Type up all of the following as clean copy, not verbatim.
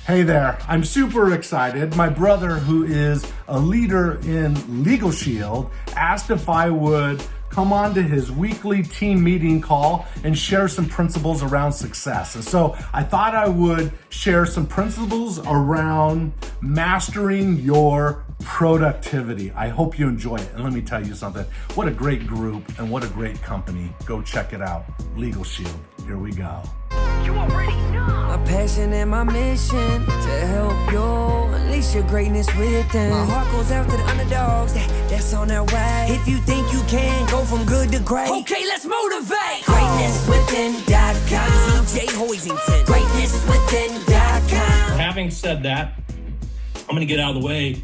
Hey there, I'm super excited. My brother, who is a leader in Legal Shield, asked if I would come on to his weekly team meeting call and share some principles around success. And so I thought I would share some principles around mastering your productivity. I hope you enjoy it. And let me tell you something. What a great group and what a great company. Go check it out. Legal Shield. Here we go. You already know. My passion and my mission to help you unleash your greatness within. My heart goes out to the underdogs that's on their way. If you think you can go from good to great, okay, let's motivate. GreatnessWithin.com. TJ Hoisington. GreatnessWithin.com. Having said that, I'm going to get out of the way.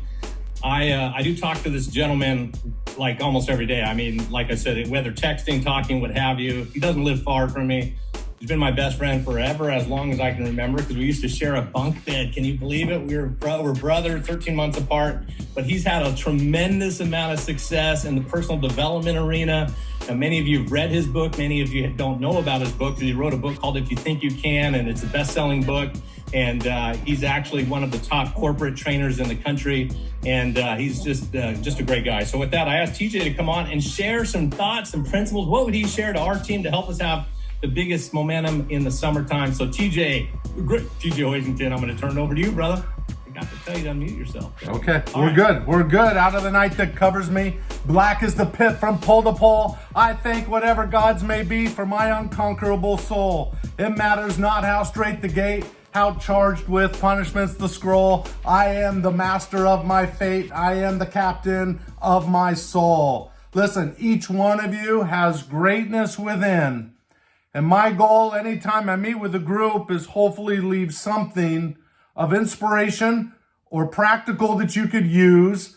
I do talk to this gentleman like almost every day. I mean, like I said, whether texting, talking, what have you, he doesn't live far from me. He's been my best friend forever, as long as I can remember, because we used to share a bunk bed. Can you believe it? We're brothers, 13 months apart, but he's had a tremendous amount of success in the personal development arena. And many of you have read his book. Many of you don't know about his book because he wrote a book called If You Think You Can, and it's a best-selling book. And he's actually one of the top corporate trainers in the country. And he's just a great guy. So with that, I asked TJ to come on and share some thoughts and principles. What would he share to our team to help us have the biggest momentum in the summertime? So TJ Hoisington, I'm going to turn it over to you, brother. I got to tell you to unmute yourself. Okay, we're good. We're good. Out of the night that covers me, black is the pit from pole to pole. I thank whatever gods may be for my unconquerable soul. It matters not how straight the gate, how charged with punishments the scroll. I am the master of my fate. I am the captain of my soul. Listen, each one of you has greatness within. And my goal anytime I meet with a group is hopefully leave something of inspiration or practical that you could use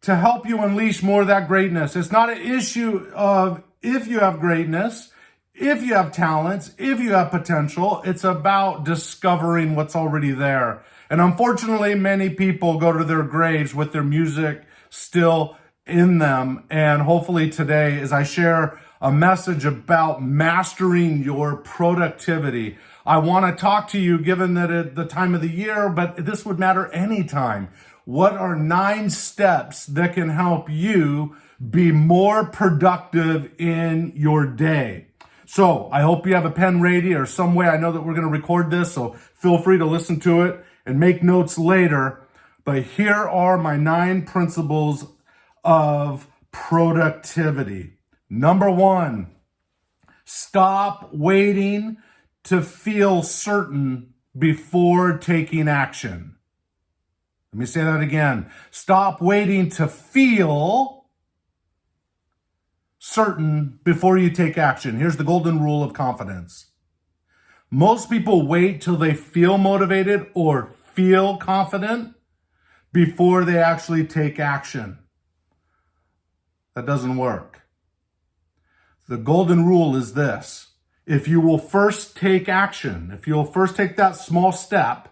to help you unleash more of that greatness. It's not an issue of if you have greatness, if you have talents, if you have potential. It's about discovering what's already there. And unfortunately, many people go to their graves with their music still in them. And hopefully today, as I share a message about mastering your productivity, I want to talk to you, given that it's the time of the year, but this would matter anytime. What are 9 steps that can help you be more productive in your day? So I hope you have a pen ready or some way. I know that we're going to record this, so feel free to listen to it and make notes later. But here are my 9 principles of productivity. Number 1, stop waiting to feel certain before taking action. Let me say that again. Stop waiting to feel certain before you take action. Here's the golden rule of confidence. Most people wait till they feel motivated or feel confident before they actually take action. That doesn't work. The golden rule is this: if you will first take action, if you'll first take that small step,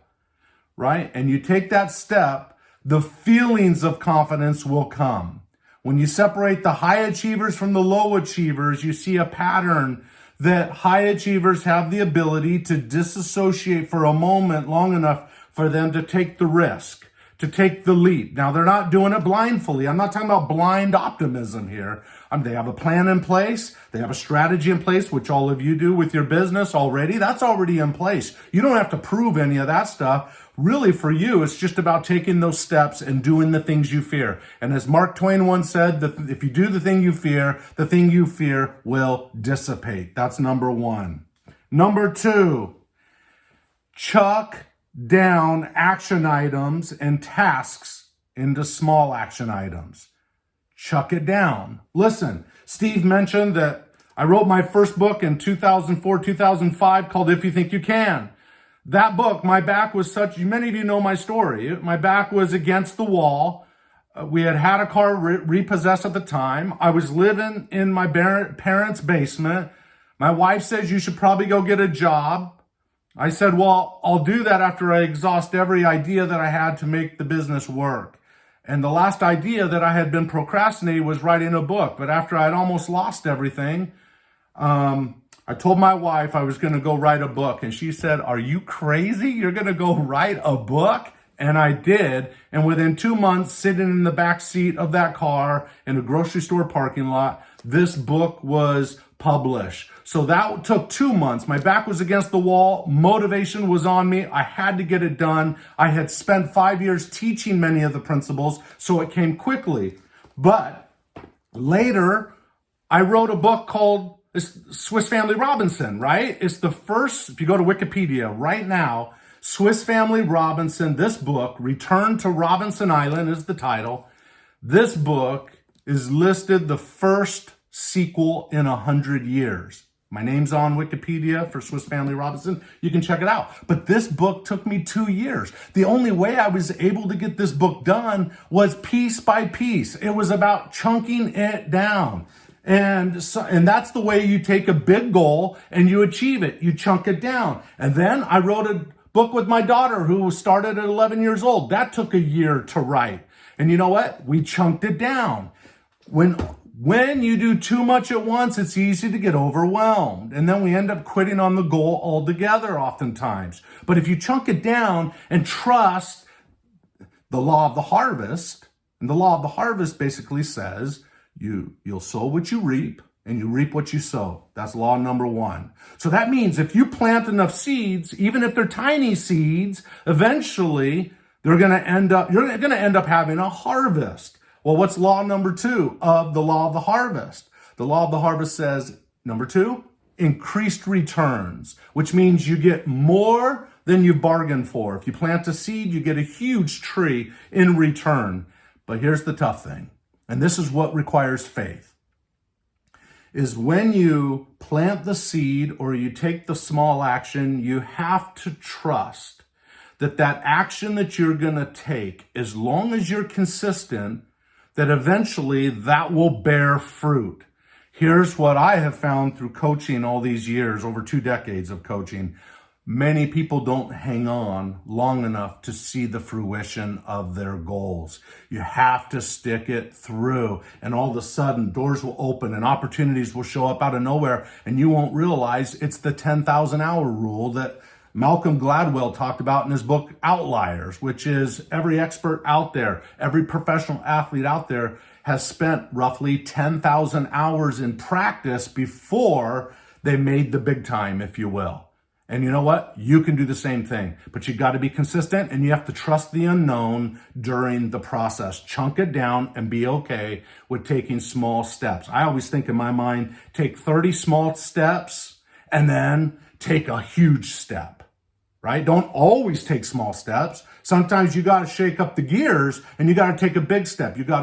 right, and you take that step, the feelings of confidence will come. When you separate the high achievers from the low achievers, you see a pattern that high achievers have the ability to disassociate for a moment long enough for them to take the risk, to take the leap. Now, they're not doing it blindly. I'm not talking about blind optimism here. They have a plan in place. They have a strategy in place, which all of you do with your business already. That's already in place. You don't have to prove any of that stuff. Really, for you, it's just about taking those steps and doing the things you fear. And as Mark Twain once said, if you do the thing you fear will dissipate. That's number 1. Number 2, chuck down action items and tasks into small action items. Chuck it down. Listen, Steve mentioned that I wrote my first book in 2004, 2005 called If You Think You Can. That book, my back was many of you know my story. My back was against the wall. We had a car repossessed at the time. I was living in my parents' basement. My wife says, you should probably go get a job. I said, well, I'll do that after I exhaust every idea that I had to make the business work. And the last idea that I had been procrastinating was writing a book. But after I'd almost lost everything, I told my wife I was going to go write a book, and she said, "Are you crazy? You're going to go write a book?" And I did. And within 2 months, sitting in the back seat of that car in a grocery store parking lot, this book was published. So that took 2 months. My back was against the wall. Motivation was on me. I had to get it done. I had spent 5 years teaching many of the principles, so it came quickly. But later, I wrote a book called Swiss Family Robinson, right? It's the first, if you go to Wikipedia right now, Swiss Family Robinson, this book, Return to Robinson Island is the title. This book is listed the first sequel in 100 years. My name's on Wikipedia for Swiss Family Robinson. You can check it out. But this book took me 2 years. The only way I was able to get this book done was piece by piece. It was about chunking it down. And that's the way you take a big goal and you achieve it. You chunk it down. And then I wrote a book with my daughter who started at 11 years old. That took a year to write. And you know what? We chunked it down. When you do too much at once, it's easy to get overwhelmed. And then we end up quitting on the goal altogether oftentimes. But if you chunk it down and trust the law of the harvest, and the law of the harvest basically says you'll sow what you reap, and you reap what you sow. That's law number 1. So that means if you plant enough seeds, even if they're tiny seeds, eventually you're going to end up having a harvest. Well, what's law number 2 of the law of the harvest? The law of the harvest says, number 2, increased returns, which means you get more than you bargained for. If you plant a seed, you get a huge tree in return. But here's the tough thing, and this is what requires faith, is when you plant the seed or you take the small action, you have to trust that that action that you're going to take, as long as you're consistent, that eventually that will bear fruit. Here's what I have found through coaching all these years, over 2 decades of coaching. Many people don't hang on long enough to see the fruition of their goals. You have to stick it through, and all of a sudden doors will open and opportunities will show up out of nowhere, and you won't realize it's the 10,000 hour rule that Malcolm Gladwell talked about in his book Outliers, which is every expert out there, every professional athlete out there has spent roughly 10,000 hours in practice before they made the big time, if you will. And you know what? You can do the same thing, but you got to be consistent, and you have to trust the unknown during the process. Chunk it down and be okay with taking small steps. I always think in my mind, take 30 small steps and then take a huge step, right? Don't always take small steps. Sometimes you got to shake up the gears and you got to take a big step. You got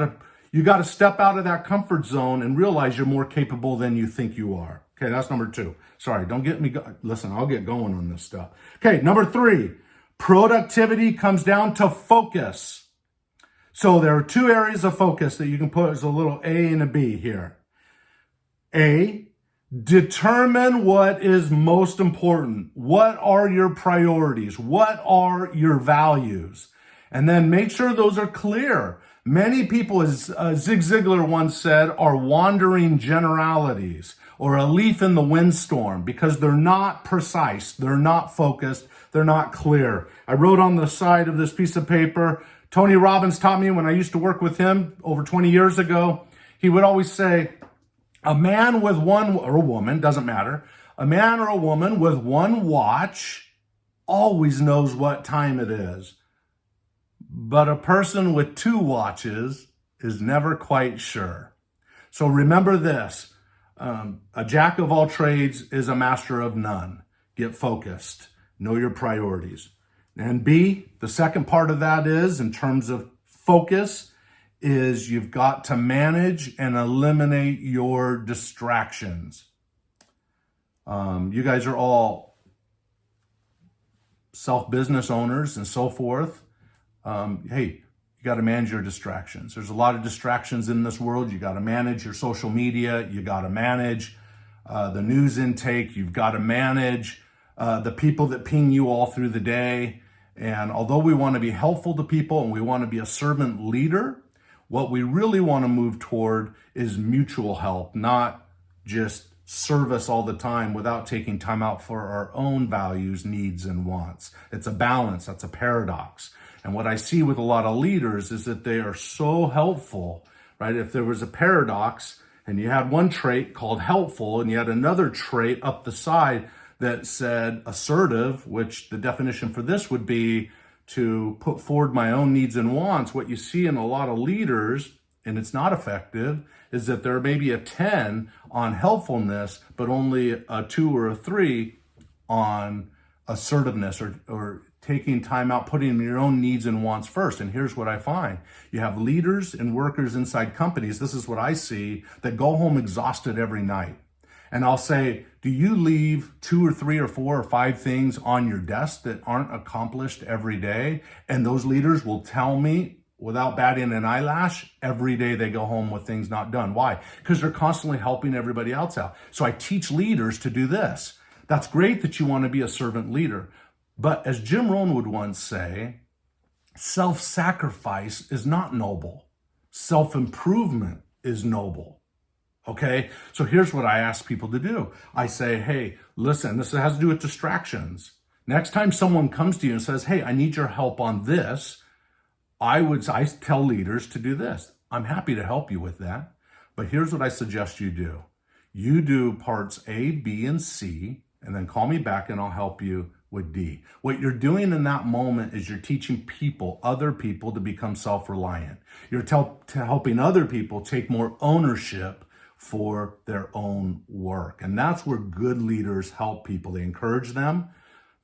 to step out of that comfort zone and realize you're more capable than you think you are. Okay, that's number 2. Sorry, don't get me listen, I'll get going on this stuff. Okay, number 3, productivity comes down to focus. So there are 2 areas of focus that you can put as a little A and a B here. A, determine what is most important. What are your priorities? What are your values? And then make sure those are clear. Many people, as Zig Ziglar once said, are wandering generalities, or a leaf in the windstorm, because they're not precise, they're not focused, they're not clear. I wrote on the side of this piece of paper, Tony Robbins taught me when I used to work with him over 20 years ago, he would always say, a man with one, or a woman, doesn't matter, a man or a woman with one watch always knows what time it is. But a person with 2 watches is never quite sure. So remember this. A jack of all trades is a master of none. Get focused. Know your priorities. And B, the second part of that is, in terms of focus, is you've got to manage and eliminate your distractions. You guys are all self-business owners and so forth. Hey, you got to manage your distractions. There's a lot of distractions in this world. You got to manage your social media. You got to manage the news intake. You've got to manage the people that ping you all through the day. And although we want to be helpful to people and we want to be a servant leader, what we really want to move toward is mutual help, not just service all the time without taking time out for our own values, needs, and wants. It's a balance. That's a paradox. And what I see with a lot of leaders is that they are so helpful, right? If there was a paradox and you had one trait called helpful and you had another trait up the side that said assertive, which the definition for this would be to put forward my own needs and wants, what you see in a lot of leaders, and it's not effective, is that there may be a 10 on helpfulness, but only a 2 or a 3 on assertiveness or taking time out, putting your own needs and wants first. And here's what I find. You have leaders and workers inside companies, this is what I see, that go home exhausted every night. And I'll say, do you leave 2 or 3 or 4 or 5 things on your desk that aren't accomplished every day? And those leaders will tell me without batting an eyelash, every day they go home with things not done. Why? Because they're constantly helping everybody else out. So I teach leaders to do this. That's great that you want to be a servant leader. But as Jim Rohn would once say, self-sacrifice is not noble. Self-improvement is noble. Okay? So here's what I ask people to do. I say, hey, listen, this has to do with distractions. Next time someone comes to you and says, hey, I need your help on this, I tell leaders to do this. I'm happy to help you with that. But here's what I suggest you do. You do parts A, B, and C, and then call me back and I'll help you with D. What you're doing in that moment is you're teaching other people to become self-reliant. You're helping other people take more ownership for their own work. And that's where good leaders help people. They encourage them,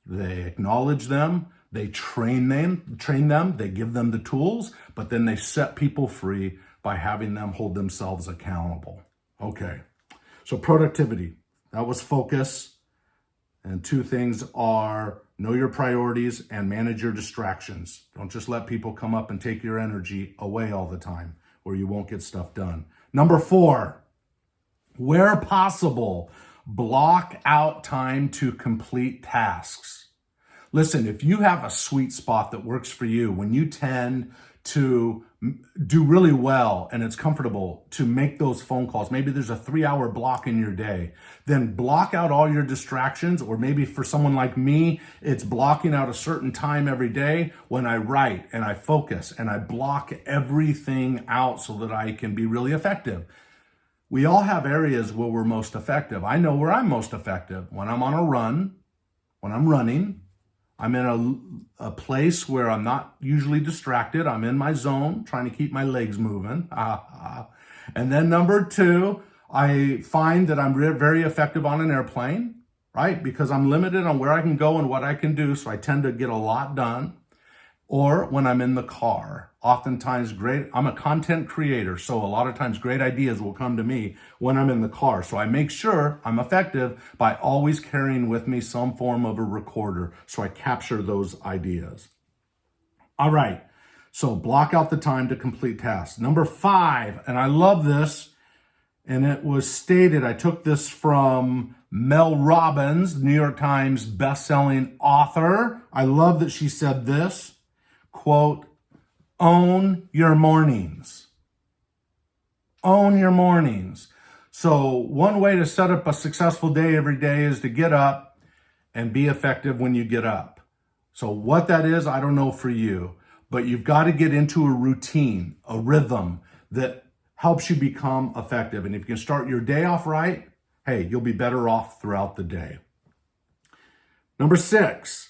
they acknowledge them, they train them, they give them the tools, but then they set people free by having them hold themselves accountable. Okay, so productivity, that was focus. And 2 things are know your priorities and manage your distractions. Don't just let people come up and take your energy away all the time or you won't get stuff done. Number 4, where possible, block out time to complete tasks. Listen, if you have a sweet spot that works for you, when you tend to do really well and it's comfortable to make those phone calls, maybe there's a 3-hour block in your day, then block out all your distractions. Or maybe for someone like me, it's blocking out a certain time every day when I write and I focus and I block everything out so that I can be really effective. We all have areas where we're most effective. I know where I'm most effective. When I'm on a run, when I'm running, I'm in a place where I'm not usually distracted. I'm in my zone, trying to keep my legs moving. And then number 2, I find that I'm very effective on an airplane, right? Because I'm limited on where I can go and what I can do. So I tend to get a lot done. Or when I'm in the car, oftentimes I'm a content creator. So a lot of times great ideas will come to me when I'm in the car. So I make sure I'm effective by always carrying with me some form of a recorder. So I capture those ideas. All right. So block out the time to complete tasks. Number 5, and I love this, and it was stated, I took this from Mel Robbins, New York Times bestselling author. I love that she said this. Quote, own your mornings. Own your mornings. So one way to set up a successful day every day is to get up and be effective when you get up. So what that is, I don't know for you, but you've got to get into a routine, a rhythm that helps you become effective. And if you can start your day off right, hey, you'll be better off throughout the day. Number 6.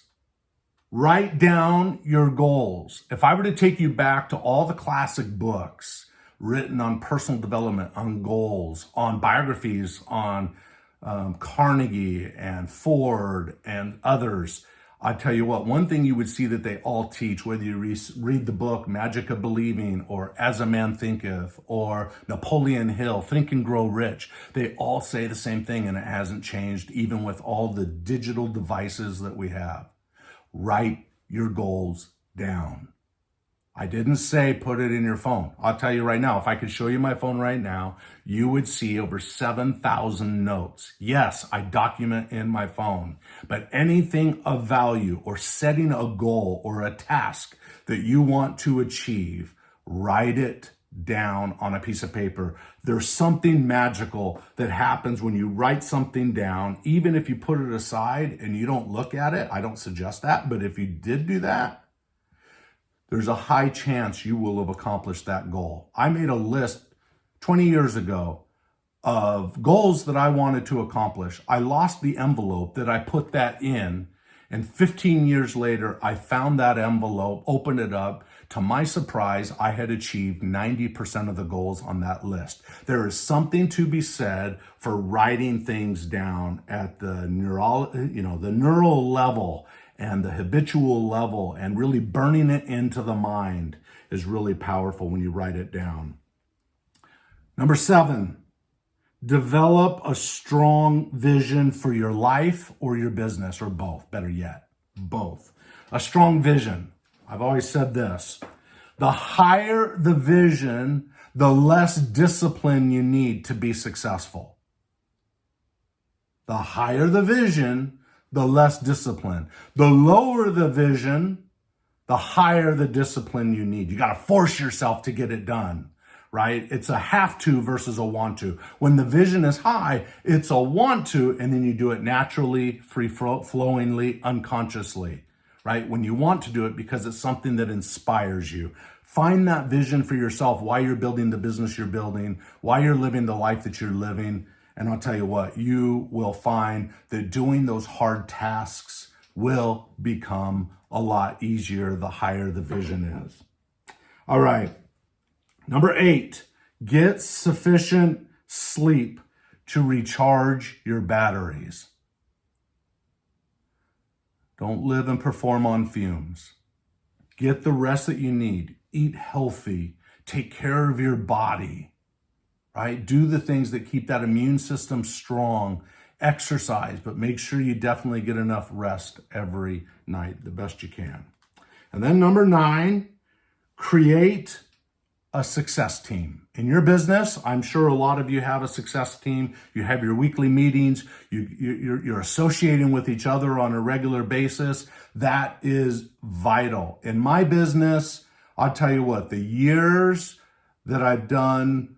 Write down your goals. If I were to take you back to all the classic books written on personal development, on goals, on biographies, on Carnegie and Ford and others, I tell you what, one thing you would see that they all teach, whether you read the book Magic of Believing or As a Man Thinketh or Napoleon Hill, Think and Grow Rich, they all say the same thing and it hasn't changed even with all the digital devices that we have. Write your goals down. I didn't say put it in your phone. I'll tell you right now, if I could show you my phone right now, you would see over 7,000 notes. Yes, I document in my phone, but anything of value or setting a goal or a task that you want to achieve, write it down on a piece of paper. There's something magical that happens when you write something down, even if you put it aside and you don't look at it. I don't suggest that, but if you did do that, there's a high chance you will have accomplished that goal. I made a list 20 years ago of goals that I wanted to accomplish. I lost the envelope that I put that in, and 15 years later, I found that envelope, opened it up. To my surprise, I had achieved 90% of the goals on that list. There is something to be said for writing things down at the neural level and the habitual level, and really burning it into the mind is really powerful when you write it down. Number 7, develop a strong vision for your life or your business, or both, better yet, both. A strong vision. I've always said this: the higher the vision, the less discipline you need to be successful. The higher the vision, the less discipline. The lower the vision, the higher the discipline you need. You got to force yourself to get it done, right? It's a have to versus a want to. When the vision is high, it's a want to, and then you do it naturally, free-flowingly, unconsciously, right? When you want to do it because it's something that inspires you. Find that vision for yourself, why you're building the business you're building, why you're living the life that you're living. And I'll tell you what, you will find that doing those hard tasks will become a lot easier the higher the vision is. All right. Number 8, get sufficient sleep to recharge your batteries. Don't live and perform on fumes. Get the rest that you need. Eat healthy. Take care of your body. Right? Do the things that keep that immune system strong. Exercise, but make sure you definitely get enough rest every night, the best you can. And then number 9, create a success team. In your business, I'm sure a lot of you have a success team. You have your weekly meetings. You're associating with each other on a regular basis. That is vital. In my business, I'll tell you what, the years that I've done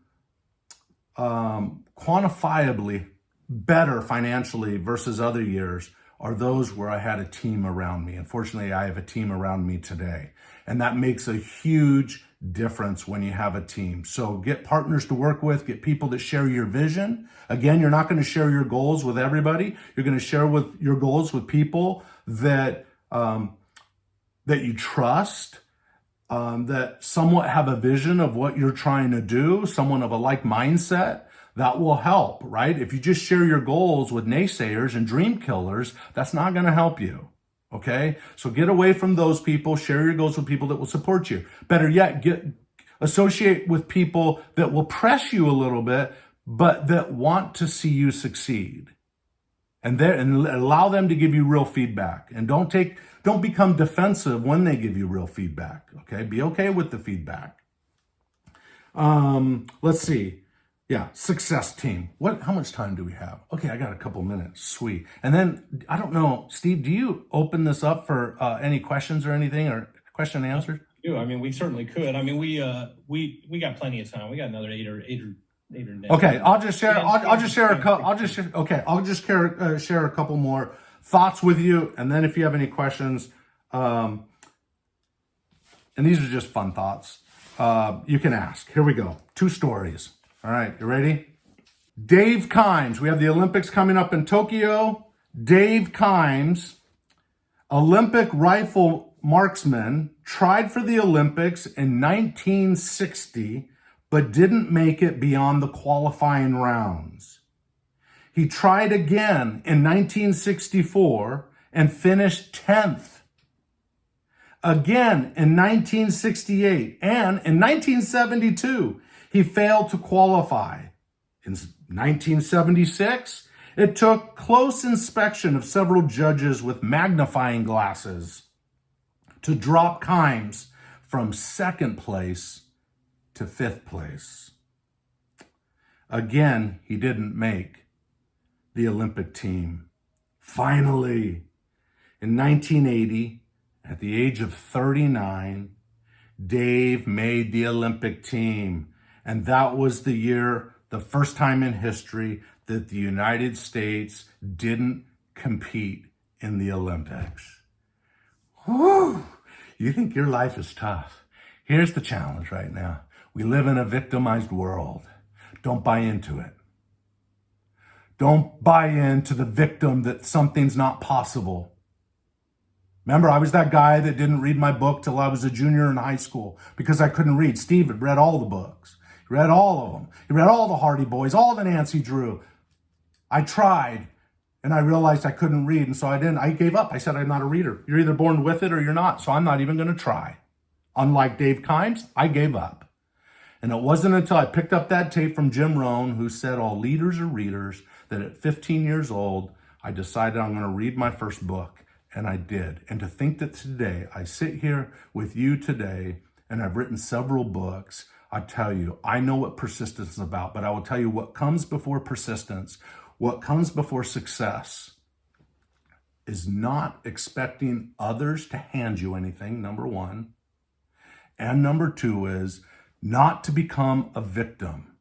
quantifiably better financially versus other years are those where I had a team around me. Unfortunately, I have a team around me today. And that makes a huge difference when you have a team. So get partners to work with, get people that share your vision. Again, you're not going to share your goals with everybody. You're going to share with your goals with people that you trust, that somewhat have a vision of what you're trying to do, someone of a like mindset. That will help, right? If you just share your goals with naysayers and dream killers, that's not going to help you. Okay? So get away from those people, share your goals with people that will support you. Better yet, associate with people that will press you a little bit, but that want to see you succeed. And allow them to give you real feedback. And don't become defensive when they give you real feedback. Okay? Be okay with the feedback. Let's see. Yeah, success team. How much time do we have? Okay, I got a couple minutes. Sweet. And then, I don't know, Steve, do you open this up for any questions or anything, or question and answers? I mean, we certainly could. I mean, we got plenty of time. We got another eight or 9. Okay, I'll just share a couple more thoughts with you, and then if you have any questions, and these are just fun thoughts, you can ask. Here we go. 2 stories. All right, you ready? Dave Kimes. We have the Olympics coming up in Tokyo. Dave Kimes, Olympic rifle marksman, tried for the Olympics in 1960, but didn't make it beyond the qualifying rounds. He tried again in 1964 and finished 10th. Again in 1968 and in 1972. He failed to qualify. In 1976, it took close inspection of several judges with magnifying glasses to drop Kimes from 2nd place to 5th place. Again, he didn't make the Olympic team. Finally, in 1980, at the age of 39, Dave made the Olympic team. And that was the year, the first time in history that the United States didn't compete in the Olympics. Whew. You think your life is tough? Here's the challenge right now. We live in a victimized world. Don't buy into it. Don't buy into the victim that something's not possible. Remember, I was that guy that didn't read my book till I was a junior in high school because I couldn't read. Steve had read all the books. He read all of them. He read all the Hardy Boys, all the Nancy Drew. I tried, and I realized I couldn't read, and so I gave up. I said, I'm not a reader. You're either born with it or you're not, so I'm not even going to try. Unlike Dave Kimes, I gave up. And it wasn't until I picked up that tape from Jim Rohn, who said all leaders are readers, that at 15 years old, I decided I'm going to read my first book, and I did. And to think that today, I sit here with you today, and I've written several books, I tell you, I know what persistence is about, but I will tell you what comes before persistence, what comes before success is not expecting others to hand you anything, number one. And number two is not to become a victim.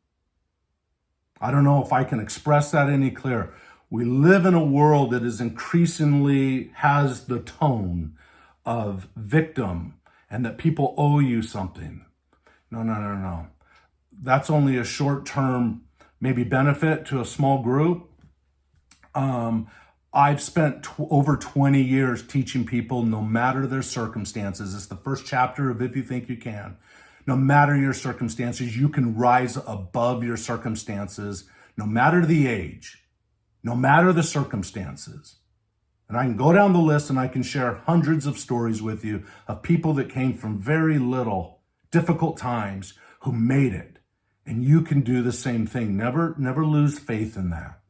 I don't know if I can express that any clearer. We live in a world that is increasingly has the tone of victim and that people owe you something. No. That's only a short-term maybe benefit to a small group. I've spent over 20 years teaching people no matter their circumstances. It's the first chapter of If You Think You Can. No matter your circumstances, you can rise above your circumstances, no matter the age, no matter the circumstances. And I can go down the list and I can share hundreds of stories with you of people that came from very little, difficult times who made it. And you can do the same thing. Never lose faith in that.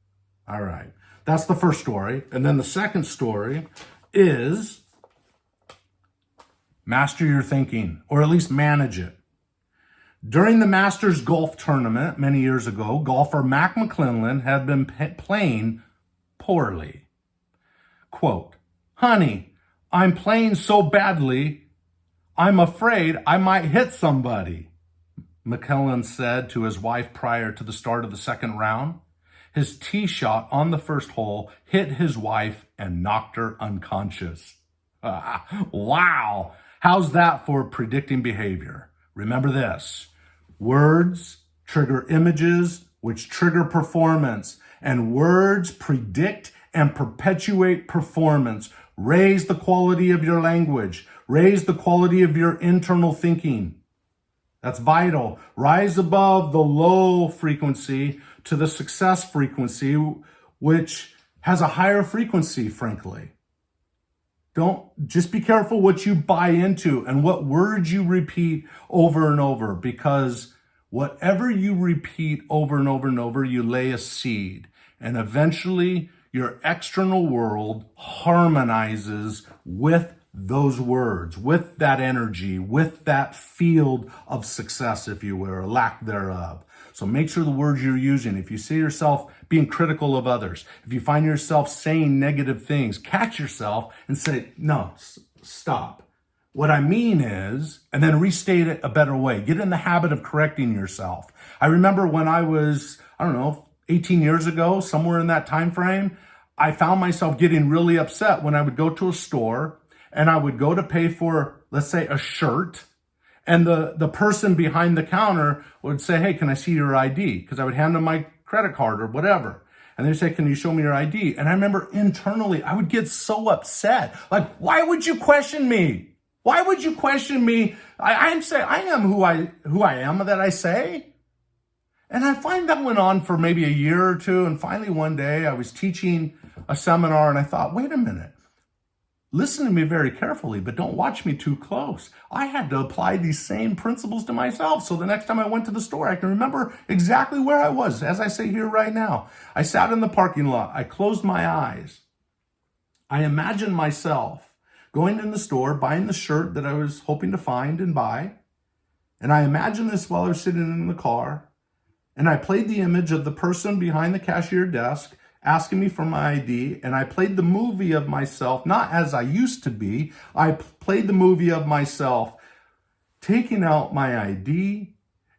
All right. That's the first story. And then the second story is master your thinking, or at least manage it. During the Masters golf tournament many years ago, golfer Mac McClellan had been playing poorly. Quote, "Honey, I'm playing so badly, I'm afraid I might hit somebody," McClellan said to his wife prior to the start of the second round. His tee shot on the first hole hit his wife and knocked her unconscious. Wow. How's that for predicting behavior? Remember this. Words trigger images, which trigger performance, and words predict and perpetuate performance. Raise the quality of your language. Raise the quality of your internal thinking. That's vital. Rise above the low frequency to the success frequency, which has a higher frequency, frankly. Just be careful what you buy into and what words you repeat over and over, because whatever you repeat over and over and over, you lay a seed, and eventually your external world harmonizes with those words, with that energy, with that field of success, if you will, or lack thereof. So make sure the words you're using, if you see yourself being critical of others, if you find yourself saying negative things, catch yourself and say, no, stop. What I mean is, and then restate it a better way. Get in the habit of correcting yourself. I remember when I was, 18 years ago, somewhere in that time frame, I found myself getting really upset when I would go to a store and I would go to pay for, let's say, a shirt. And the person behind the counter would say, "Hey, can I see your ID?" Because I would hand them my credit card or whatever. And they'd say, "Can you show me your ID?" And I remember internally, I would get so upset. Like, why would you question me? Why would you question me? I am who I am that I say. And I find that went on for maybe a year or two. And finally one day I was teaching a seminar and I thought, wait a minute. Listen to me very carefully, but don't watch me too close. I had to apply these same principles to myself. So the next time I went to the store, I can remember exactly where I was, as I say here right now. I sat in the parking lot. I closed my eyes. I imagined myself going in the store, buying the shirt that I was hoping to find and buy. And I imagined this while I was sitting in the car. And I played the image of the person behind the cashier desk asking me for my ID, and I played the movie of myself, not as I used to be. I played the movie of myself taking out my ID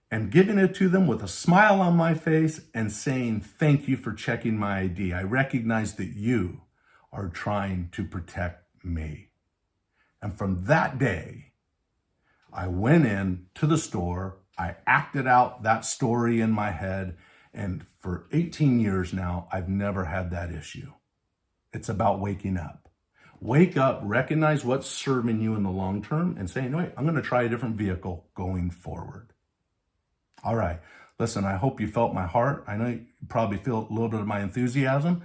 and giving it to them with a smile on my face and saying, thank you for checking my ID. I recognize that you are trying to protect me. And from that day, I went in to the store, I acted out that story in my head, and for 18 years now, I've never had that issue. It's about waking up. Wake up, recognize what's serving you in the long term, and say, wait, I'm going to try a different vehicle going forward. All right. Listen, I hope you felt my heart. I know you probably feel a little bit of my enthusiasm,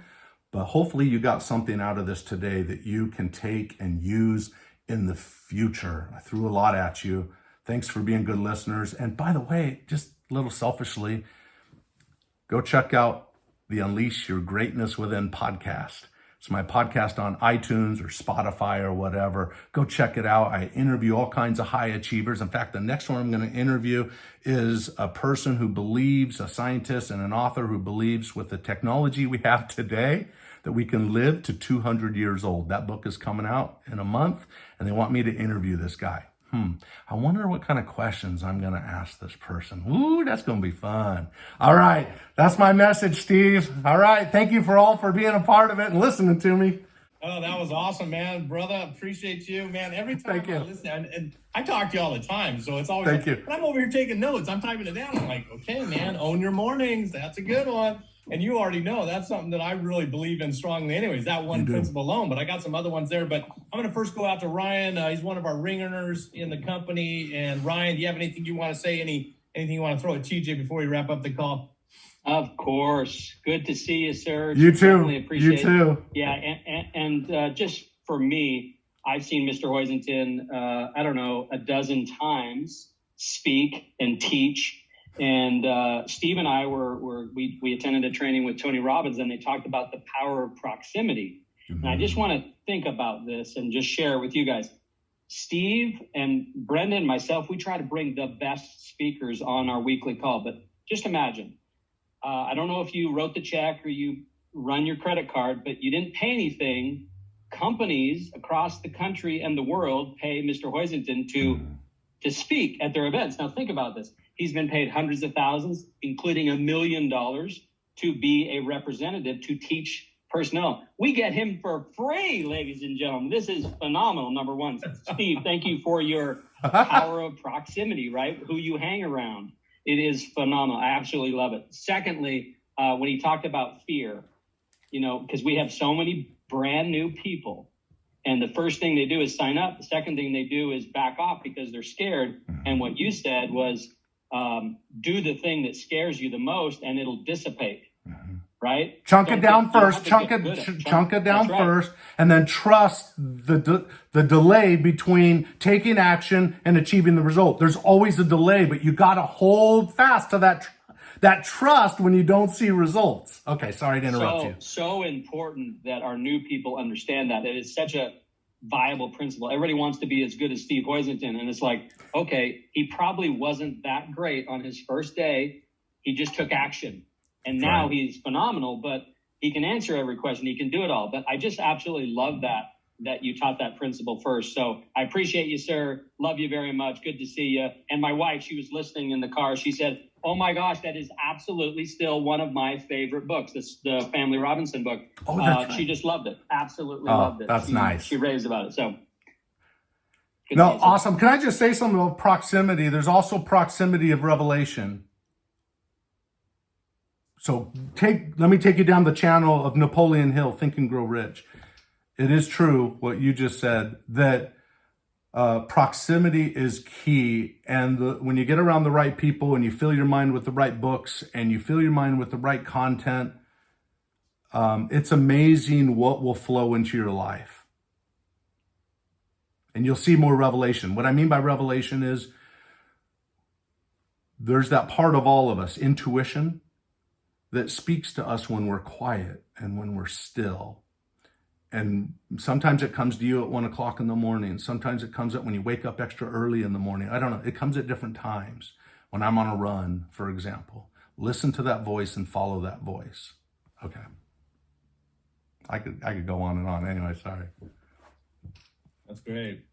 but hopefully you got something out of this today that you can take and use in the future. I threw a lot at you. Thanks for being good listeners. And by the way, just a little selfishly, go check out the Unleash Your Greatness Within podcast. It's my podcast on iTunes or Spotify or whatever. Go check it out. I interview all kinds of high achievers. In fact, the next one I'm going to interview is a person who believes, a scientist and an author who believes with the technology we have today that we can live to 200 years old. That book is coming out in a month, and they want me to interview this guy. I wonder what kind of questions I'm going to ask this person. Ooh, that's going to be fun. All right. That's my message, Steve. All right. Thank you for being a part of it and listening to me. Oh, that was awesome, man. Brother, appreciate you, man. Every time I listen, and I talk to you all the time, so it's always Thank you. But I'm over here taking notes. I'm typing it down. I'm like, okay, man, own your mornings. That's a good one. And you already know that's something that I really believe in strongly anyways, that one principle alone. But I got some other ones there. But I'm going to first go out to Ryan. He's one of our ring earners in the company. And Ryan, do you have anything you want to say? Anything you want to throw at TJ before we wrap up the call? Of course. Good to see you, sir. You too. Definitely appreciate You too. it. Yeah, and just for me, I've seen Mr. Hoisington, I don't know, a dozen times speak and teach. And Steve and I we attended a training with Tony Robbins, and they talked about the power of proximity. Mm-hmm. And I just want to think about this and just share it with you guys. Steve and Brendan and myself, we try to bring the best speakers on our weekly call. But just imagine, I don't know if you wrote the check or you run your credit card, but you didn't pay anything. Companies across the country and the world pay Mr. Hoisington to speak at their events. Now think about this. He's been paid hundreds of thousands, including $1 million, to be a representative to teach personnel. We get him for free, ladies and gentlemen. This is phenomenal, number one. Steve, thank you for your power of proximity, right? Who you hang around. It is phenomenal. I absolutely love it. Secondly, when he talked about fear, because we have so many brand new people, and the first thing they do is sign up. The second thing they do is back off because they're scared. And what you said was, do the thing that scares you the most and it'll dissipate. Right? Chunk it down first, chunk it down first, and then trust the delay between taking action and achieving the result. There's always a delay, but you got to hold fast to that trust when you don't see results. Okay, sorry to interrupt you. So important that our new people understand that. It is such a viable principle. Everybody wants to be as good as Steve Hoisington, and it's like, okay, he probably wasn't that great on his first day. He just took action. And now he's phenomenal, but he can answer every question. He can do it all. But I just absolutely love that you taught that principle first. So I appreciate you, sir. Love you very much. Good to see you. And my wife, she was listening in the car. She said, oh my gosh, that is absolutely still one of my favorite books. The Family Robinson book. Oh, that's right. She just loved it. Absolutely loved it. That's nice. She raved about it. So. No, awesome. Can I just say something about proximity? There's also proximity of revelation. So let me take you down the channel of Napoleon Hill, Think and Grow Rich. It is true what you just said, that proximity is key. And when you get around the right people and you fill your mind with the right books and you fill your mind with the right content, it's amazing what will flow into your life. And you'll see more revelation. What I mean by revelation is there's that part of all of us, intuition, that speaks to us when we're quiet and when we're still. And sometimes it comes to you at 1 o'clock in the morning. Sometimes it comes up when you wake up extra early in the morning. I don't know. It comes at different times. When I'm on a run, for example, listen to that voice and follow that voice. Okay. I could go on and on. Anyway, sorry. That's great.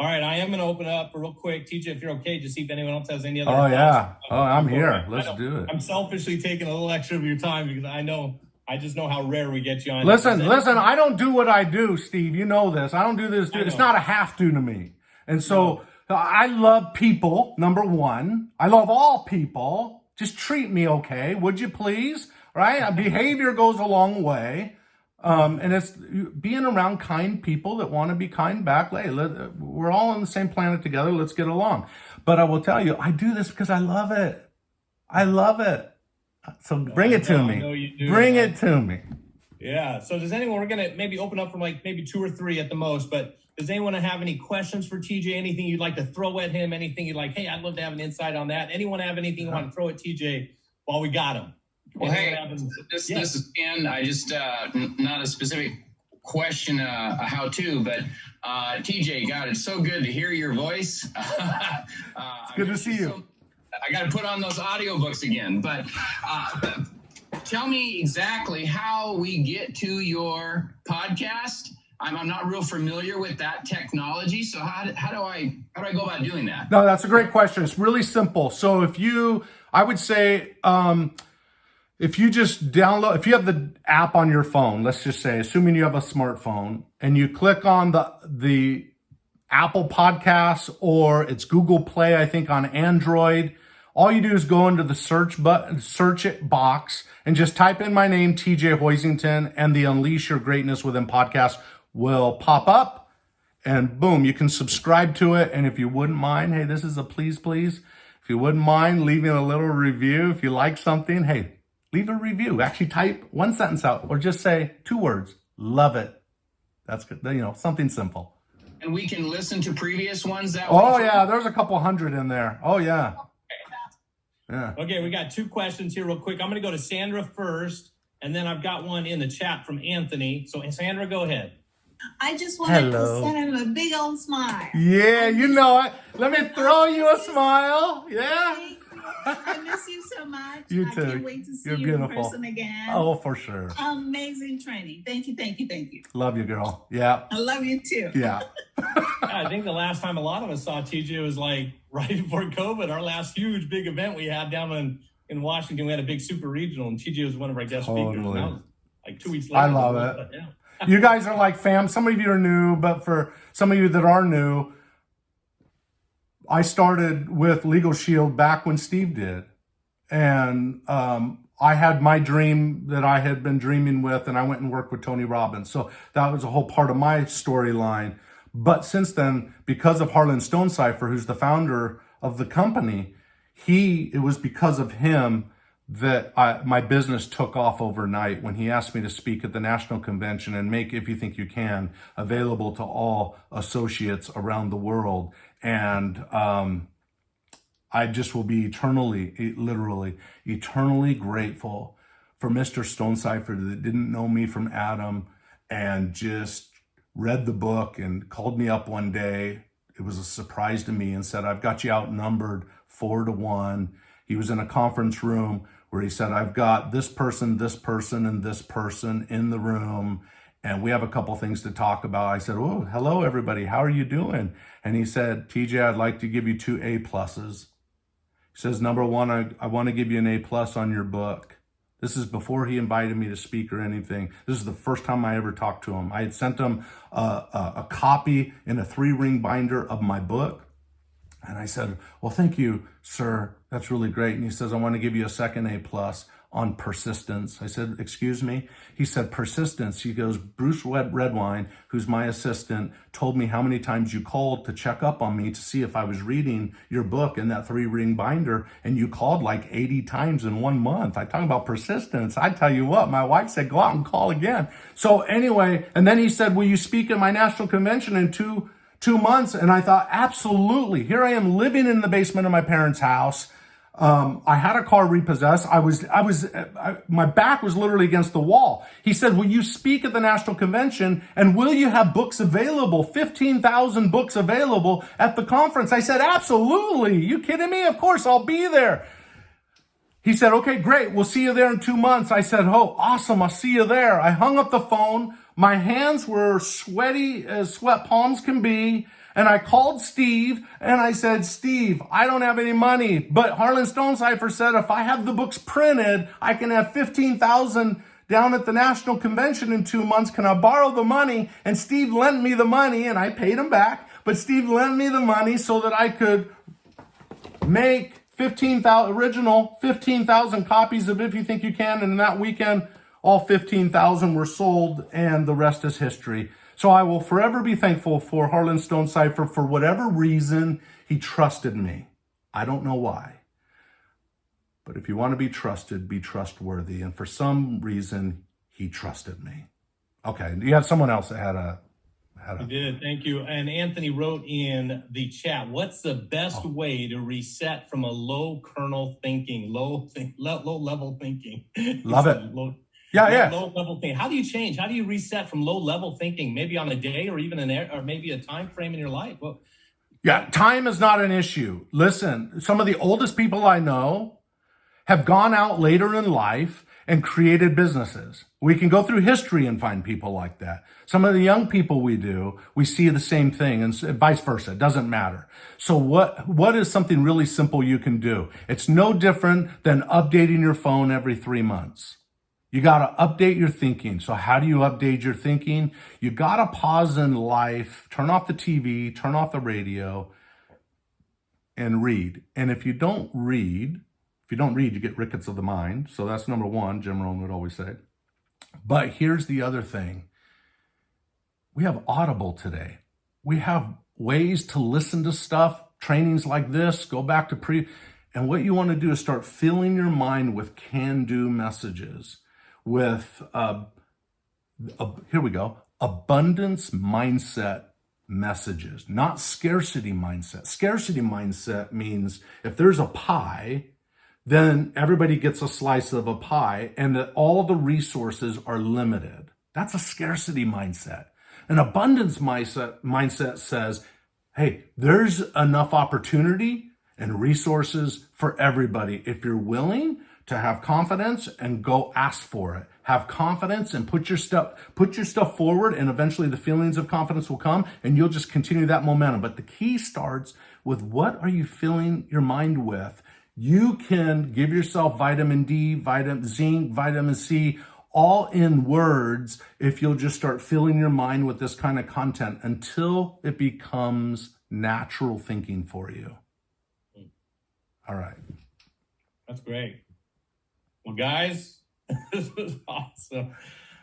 All right, I am going to open up real quick. TJ, if you're okay, just see if anyone else has any other Oh, thoughts. yeah. Oh, I'm here. Let's do it. I'm selfishly taking a little extra of your time because I just know how rare we get you on. Listen, I don't do what I do, Steve. You know this. I don't do this. It's not a have to me. And so I love people, number one. I love all people. Just treat me okay, would you please? Right? Behavior goes a long way. And it's being around kind people that want to be kind back. Hey, we're all on the same planet together. Let's get along. But I will tell you, I do this because I love it. I love it. So bring it to me. Bring it to me. Yeah. So does anyone, we're going to maybe open up from like maybe 2 or 3 at the most, but does anyone have any questions for TJ? Anything you'd like to throw at him? Anything you'd like, hey, I'd love to have an insight on that. Anyone have anything you want to throw at TJ while we got him? Well, hey, this is Ken. I just, not a specific question, a how-to, but TJ, God, it's so good to hear your voice. It's good to see you. I got to put on those audiobooks again, but tell me exactly how we get to your podcast. I'm not real familiar with that technology, so how do I go about doing that? No, that's a great question. It's really simple. So I would say, if you just download, if you have the app on your phone, let's just say, assuming you have a smartphone, and you click on the Apple Podcasts, or it's Google Play, I think, on Android, all you do is go into the search it box and just type in my name, TJ Hoisington, and the Unleash Your Greatness Within podcast will pop up, and boom, you can subscribe to it. And if you wouldn't mind, hey, this is a please. If you wouldn't mind leaving a little review, if you like something, hey, leave a review. Actually type one sentence out or just say 2 words. Love it. That's good. Something simple. And we can listen to previous ones that Oh, yeah. There's a couple hundred in there. Oh, yeah. Yeah. Okay, we got 2 questions here real quick. I'm going to go to Sandra first, and then I've got one in the chat from Anthony. So, Sandra, go ahead. I just wanted to send him a big old smile. Yeah, you know it. Let me throw you a smile. Yeah. Thank you. I miss you so much. You too. I can't wait to see You're you beautiful. in person again. Oh, for sure. Amazing training. Thank you. Love you, girl. Yeah. I love you too. Yeah. I think the last time a lot of us saw TJ was like right before COVID, our last huge big event we had down in Washington. We had a big super regional, and TJ was one of our guest speakers. And that was like 2 weeks later. I love it. Yeah. You guys are like fam. Some of you are new, but for some of you that are new, I started with Legal Shield back when Steve did. And I had my dream that I had been dreaming with, and I went and worked with Tony Robbins. So that was a whole part of my storyline. But since then, because of Harlan Stonecipher, who's the founder of the company, it was because of him that my business took off overnight when he asked me to speak at the national convention and make If You Think You Can available to all associates around the world. And I just will be eternally grateful for Mr. Stonecipher that didn't know me from Adam and just read the book and called me up one day. It was a surprise to me and said, I've got you outnumbered 4-1. He was in a conference room where he said, I've got this person, and this person in the room, and we have a couple things to talk about. I said, oh, hello, everybody. How are you doing? And he said, TJ, I'd like to give you 2 A+. He says, number 1, I want to give you an A+ on your book. This is before he invited me to speak or anything. This is the first time I ever talked to him. I had sent him a copy in a 3-ring binder of my book. And I said, well, thank you, sir. That's really great. And he says, I want to give you a second A+ on persistence. I said, excuse me? He said, persistence. He goes, Bruce Redwine, who's my assistant, told me how many times you called to check up on me to see if I was reading your book in that 3-ring binder. And you called like 80 times in 1 month. I talk about persistence. I tell you what, my wife said, go out and call again. So anyway, and then he said, will you speak at my national convention in 2 months? And I thought, absolutely. Here I am living in the basement of my parents' house. I had a car repossessed. My back was literally against the wall. He said, will you speak at the national convention and will you have books available, 15,000 books available at the conference? I said, absolutely. You kidding me? Of course, I'll be there. He said, okay, great. We'll see you there in 2 months. I said, oh, awesome. I'll see you there. I hung up the phone. My hands were sweaty as sweat palms can be. And I called Steve and I said, Steve, I don't have any money, but Harlan Stonecipher said if I have the books printed, I can have 15,000 down at the National Convention in 2 months. Can I borrow the money? And Steve lent me the money and I paid him back. But Steve lent me the money so that I could make 15,000 copies of If You Think You Can. And in that weekend, all 15,000 were sold and the rest is history. So I will forever be thankful for Harlan Stonecipher for whatever reason he trusted me. I don't know why. But if you want to be trusted, be trustworthy. And for some reason, he trusted me. Okay, you had someone else that had a... I did, thank you. And Anthony wrote in the chat, what's the best way to reset from a low kernel thinking, low level thinking? Love it. Low level thinking. How do you change? How do you reset from low level thinking, maybe on a day or even or maybe a time frame in your life? Well, yeah, time is not an issue. Listen, some of the oldest people I know have gone out later in life and created businesses. We can go through history and find people like that. Some of the young people we see the same thing, and vice versa. It doesn't matter. So what is something really simple you can do? It's no different than updating your phone every 3 months. You got to update your thinking. So how do you update your thinking? You got to pause in life, turn off the TV, turn off the radio, and read. And if you don't read, you get rickets of the mind. So that's number one, Jim Rohn would always say. But here's the other thing. We have Audible today. We have ways to listen to stuff, trainings like this, go back to and what you want to do is start filling your mind with can-do messages, with, here we go, abundance mindset messages, not scarcity mindset. Scarcity mindset means if there's a pie, then everybody gets a slice of a pie and that all the resources are limited. That's a scarcity mindset. An abundance mindset says, hey, there's enough opportunity and resources for everybody. If you're willing to have confidence and go ask for it, have confidence and put your stuff forward, and eventually the feelings of confidence will come and you'll just continue that momentum. But the key starts with what are you filling your mind with? You can give yourself vitamin D, vitamin zinc, vitamin C, all in words if you'll just start filling your mind with this kind of content until it becomes natural thinking for you. All right. That's great. Well, guys, this was awesome.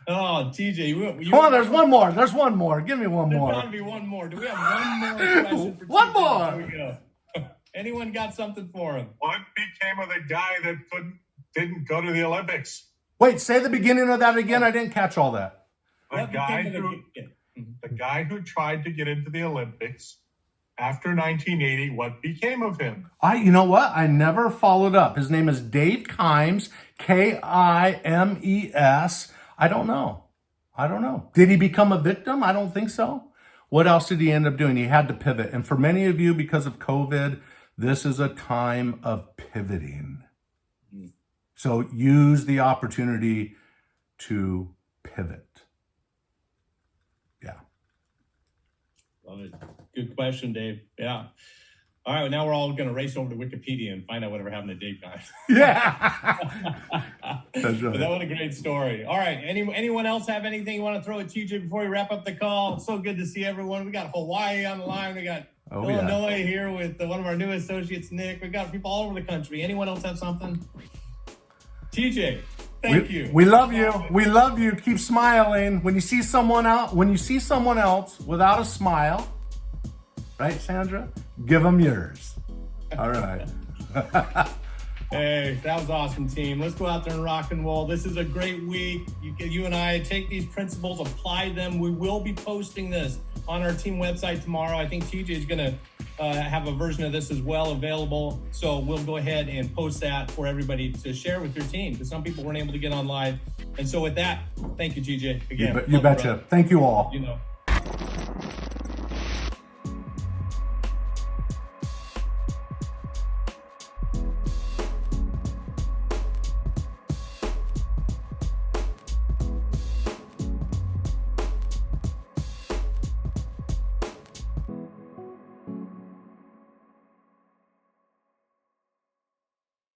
Oh, TJ, come on, there's one more. There's one more. Give me one more. There's got to be one more. Do we have one more question for one TJ? more. There we go. Anyone got something for him? What became of the guy that didn't go to the Olympics? Wait, say the beginning of that again. I didn't catch all that. The guy who tried to get into the Olympics after 1980, what became of him? You know what? I never followed up. His name is Dave Kimes, Kimes. I don't know. Did he become a victim? I don't think so. What else did he end up doing? He had to pivot. And for many of you, because of COVID, this is a time of pivoting. So use the opportunity to pivot. Yeah. Love it. Good question, Dave. Yeah. All right. Well, now we're all going to race over to Wikipedia and find out whatever happened to Dave Kimes. Yeah. That's right. But that was a great story. All right. Anyone else have anything you want to throw at TJ before we wrap up the call? It's so good to see everyone. We got Hawaii on the line. We got Illinois here with one of our new associates, Nick. We got people all over the country. Anyone else have something? TJ, thank you. We love you. We love you. Keep smiling. When you see someone else without a smile, right, Sandra? Give them yours. All right. Hey, that was awesome, team. Let's go out there and rock and roll. This is a great week. You and I take these principles, apply them. We will be posting this on our team website tomorrow. I think TJ is going to have a version of this as well available. So we'll go ahead and post that for everybody to share with your team, because some people weren't able to get on live. And so with that, thank you, TJ. Again, you betcha. Thank you all.